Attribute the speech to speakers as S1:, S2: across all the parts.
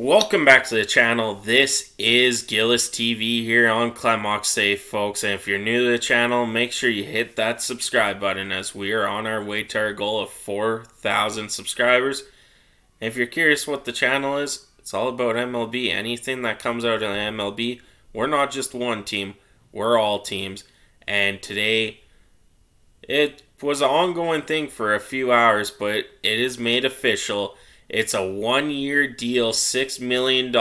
S1: Welcome back to the channel. This is Gillis TV here on Clemox Safe, folks. And if you're new to the channel, make sure you hit that subscribe button as we are on our way to our goal of 4,000 subscribers. And if you're curious what the channel is, it's all about MLB. Anything that comes out of the MLB, we're not just one team, we're all teams. And today, it was an ongoing thing for a few hours, but it is made official. It's a 1-year deal, $6 million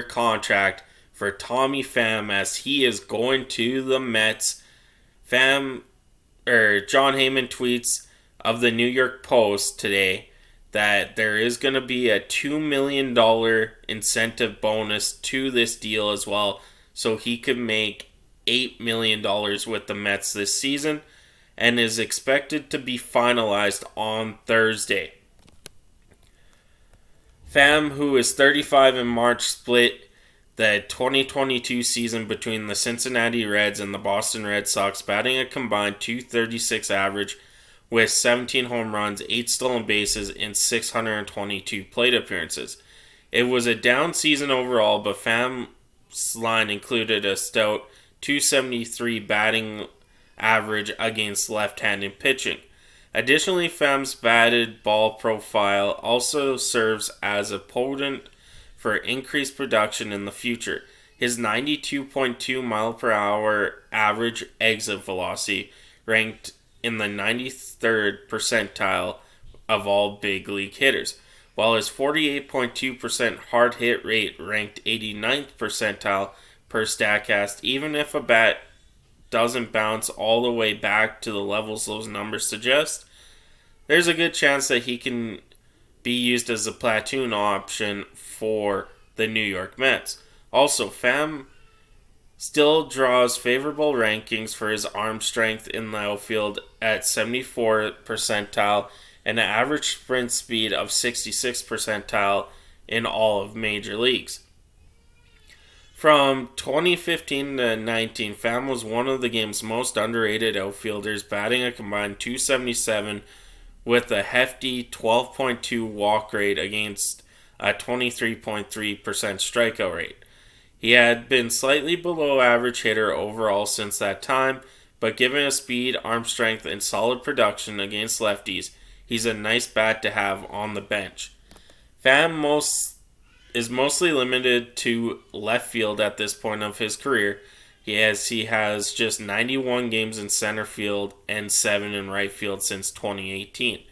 S1: contract for Tommy Pham as he is going to the Mets. John Heyman tweets of the New York Post today that there is going to be a $2 million incentive bonus to this deal as well, so he could make $8 million with the Mets this season, and is expected to be finalized on Thursday. Pham, who is 35 in March, split the 2022 season between the Cincinnati Reds and the Boston Red Sox, batting a combined .236 average with 17 home runs, 8 stolen bases, and 622 plate appearances. It was a down season overall, but Pham's line included a stout .273 batting average against left-handed pitching. Additionally, Pham's batted ball profile also serves as a potent for increased production in the future. His 92.2 mile/hour average exit velocity ranked in the 93rd percentile of all big league hitters, while his 48.2% hard hit rate ranked 89th percentile per Statcast. Even if a bat doesn't bounce all the way back to the levels those numbers suggest, there's a good chance that he can be used as a platoon option for the New York Mets. Also, Pham still draws favorable rankings for his arm strength in the outfield at 74th percentile and an average sprint speed of 66th percentile in all of major leagues. From 2015 to 19, Pham was one of the game's most underrated outfielders, batting a combined .277 with a hefty 12.2 walk rate against a 23.3% strikeout rate. He had been slightly below average hitter overall since that time, but given his speed, arm strength, and solid production against lefties, he's a nice bat to have on the bench. Pham is mostly limited to left field at this point of his career, as he has just 91 games in center field and 7 in right field since 2018.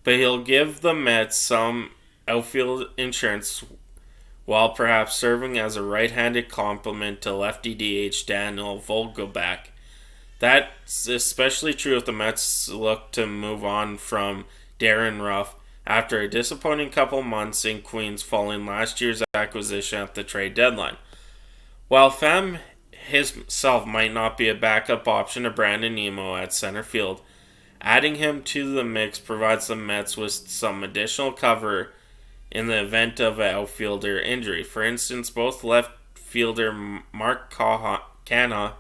S1: But he'll give the Mets some outfield insurance while perhaps serving as a right-handed complement to lefty DH Daniel Vogelbach. That's especially true if the Mets look to move on from Darren Ruff after a disappointing couple months in Queens following last year's acquisition at the trade deadline. While Pham himself might not be a backup option to Brandon Nimmo at center field, adding him to the mix provides the Mets with some additional cover in the event of an outfielder injury. For instance, both left fielder Mark Canha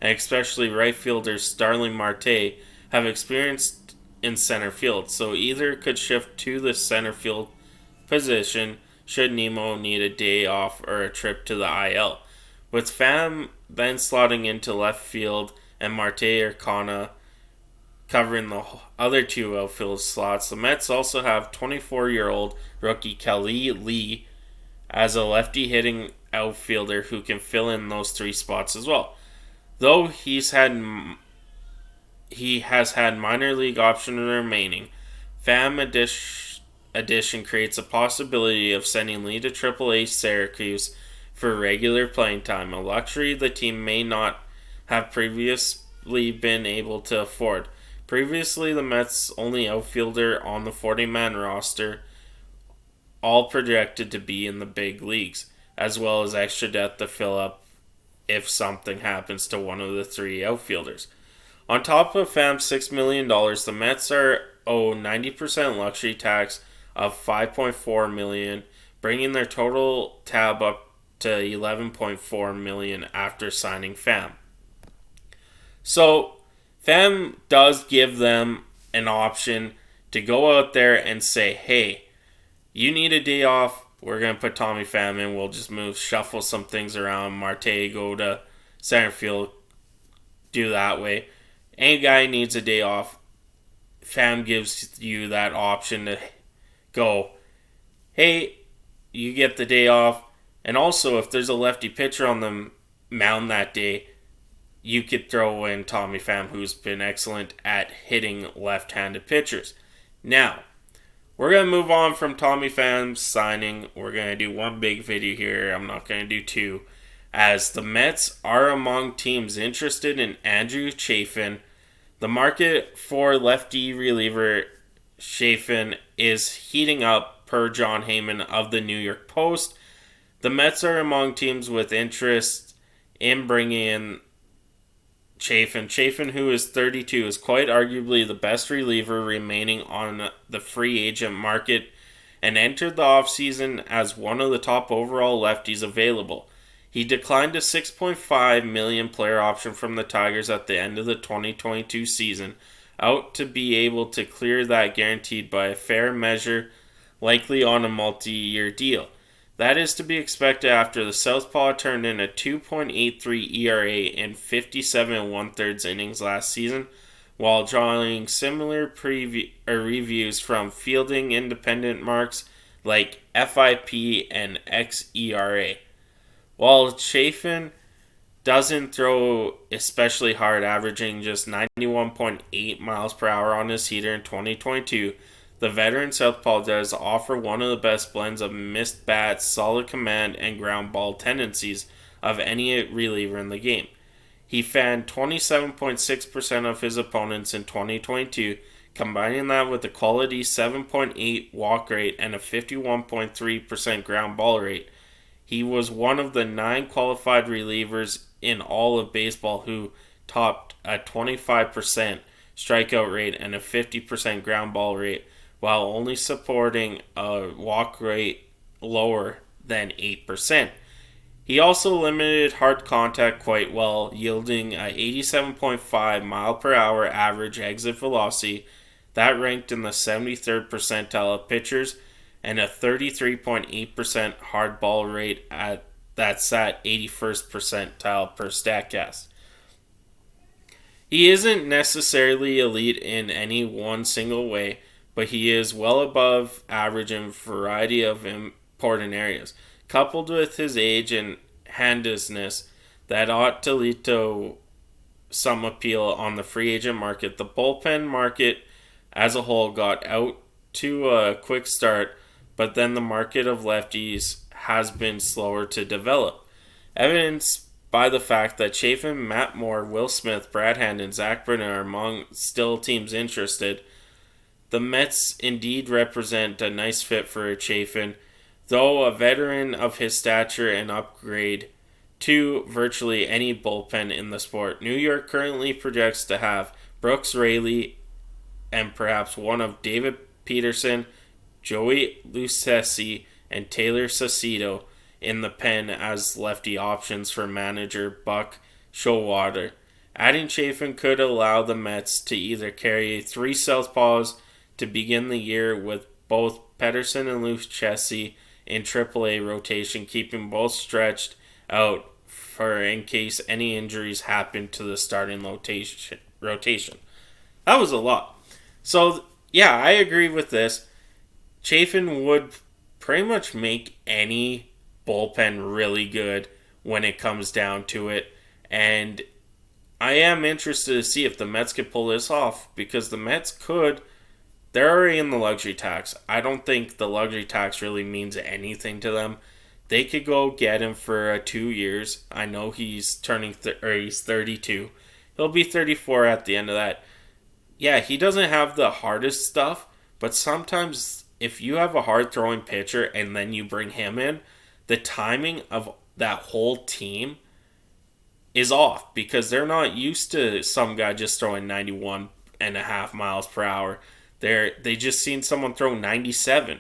S1: and especially right fielder Starling Marte have experience in center field, so either could shift to the center field position should Nimmo need a day off or a trip to the IL. With Pham then slotting into left field and Marte or Canha covering the other two outfield slots, the Mets also have 24-year-old rookie Kelly Lee as a lefty hitting outfielder who can fill in those three spots as well. Though he has had minor league options remaining, Pham addition creates a possibility of sending Lee to AAA Syracuse for regular playing time, a luxury the team may not have previously been able to afford. Previously, the Mets' only outfielder on the 40-man roster, all projected to be in the big leagues, as well as extra depth to fill up if something happens to one of the three outfielders. On top of Pham's $6 million, the Mets are owed 90% luxury tax of $5.4 million, bringing their total tab up to $11.4 million after signing Pham. So, Pham does give them an option to go out there and say, hey, you need a day off, we're going to put Tommy Pham in. We'll just shuffle some things around. Marte go to center field, do that way. Any guy needs a day off. Pham gives you that option to go, hey, you get the day off. And also, if there's a lefty pitcher on the mound that day, you could throw in Tommy Pham, who's been excellent at hitting left-handed pitchers. Now, we're going to move on from Tommy Pham's signing. We're going to do one big video here. I'm not going to do two. As the Mets are among teams interested in Andrew Chafin, the market for lefty reliever Chafin is heating up per John Heyman of the New York Post. The Mets are among teams with interest in bringing in Chafin. Chafin, who is 32, is quite arguably the best reliever remaining on the free agent market and entered the offseason as one of the top overall lefties available. He declined a $6.5 million player option from the Tigers at the end of the 2022 season, out to be able to clear that guaranteed by a fair measure, likely on a multi-year deal. That is to be expected after the Southpaw turned in a 2.83 ERA in 57 1/3 innings last season, while drawing similar reviews from fielding independent marks like FIP and xERA. While Chafin doesn't throw especially hard, averaging just 91.8 miles per hour on his heater in 2022, the veteran Southpaw does offer one of the best blends of missed bats, solid command, and ground ball tendencies of any reliever in the game. He fanned 27.6% of his opponents in 2022, combining that with a quality 7.8 walk rate and a 51.3% ground ball rate. He was one of the 9 qualified relievers in all of baseball who topped a 25% strikeout rate and a 50% ground ball rate, while only supporting a walk rate lower than 8%. He also limited hard contact quite well, yielding a 87.5 mile per hour average exit velocity that ranked in the 73rd percentile of pitchers, and a 33.8% hard ball rate that's at 81st percentile per StatCast. He isn't necessarily elite in any one single way, but he is well above average in a variety of important areas. Coupled with his age and handedness, that ought to lead to some appeal on the free agent market. The bullpen market as a whole got out to a quick start, but then the market of lefties has been slower to develop, evidenced by the fact that Chafin, Matt Moore, Will Smith, Brad Hand, and Zach Britton are among still teams interested. The Mets indeed represent a nice fit for Chafin, though a veteran of his stature and upgrade to virtually any bullpen in the sport. New York currently projects to have Brooks Raley and perhaps one of David Peterson, Joey Lucchesi, and Taylor Saucedo in the pen as lefty options for manager Buck Showalter. Adding Chafin could allow the Mets to either carry 3 southpaws to begin the year with both Pedersen and Lucchesi in AAA rotation, keeping both stretched out for in case any injuries happen to the starting rotation. That was a lot. So, yeah, I agree with this. Chafin would pretty much make any bullpen really good when it comes down to it. And I am interested to see if the Mets could pull this off, because the Mets could. They're already in the luxury tax. I don't think the luxury tax really means anything to them. They could go get him for 2 years. I know he's he's 32. He'll be 34 at the end of that. Yeah, he doesn't have the hardest stuff, but sometimes if you have a hard-throwing pitcher and then you bring him in, the timing of that whole team is off, because they're not used to some guy just throwing 91.5 miles per hour. They just seen someone throw 97.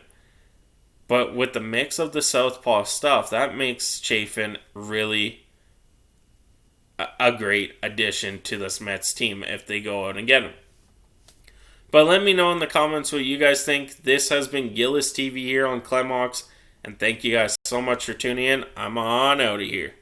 S1: But with the mix of the southpaw stuff, that makes Chafin really a great addition to this Mets team if they go out and get him. But let me know in the comments what you guys think. This has been Gillis TV here on Clemhawks, And thank you guys so much for tuning in. I'm on out of here.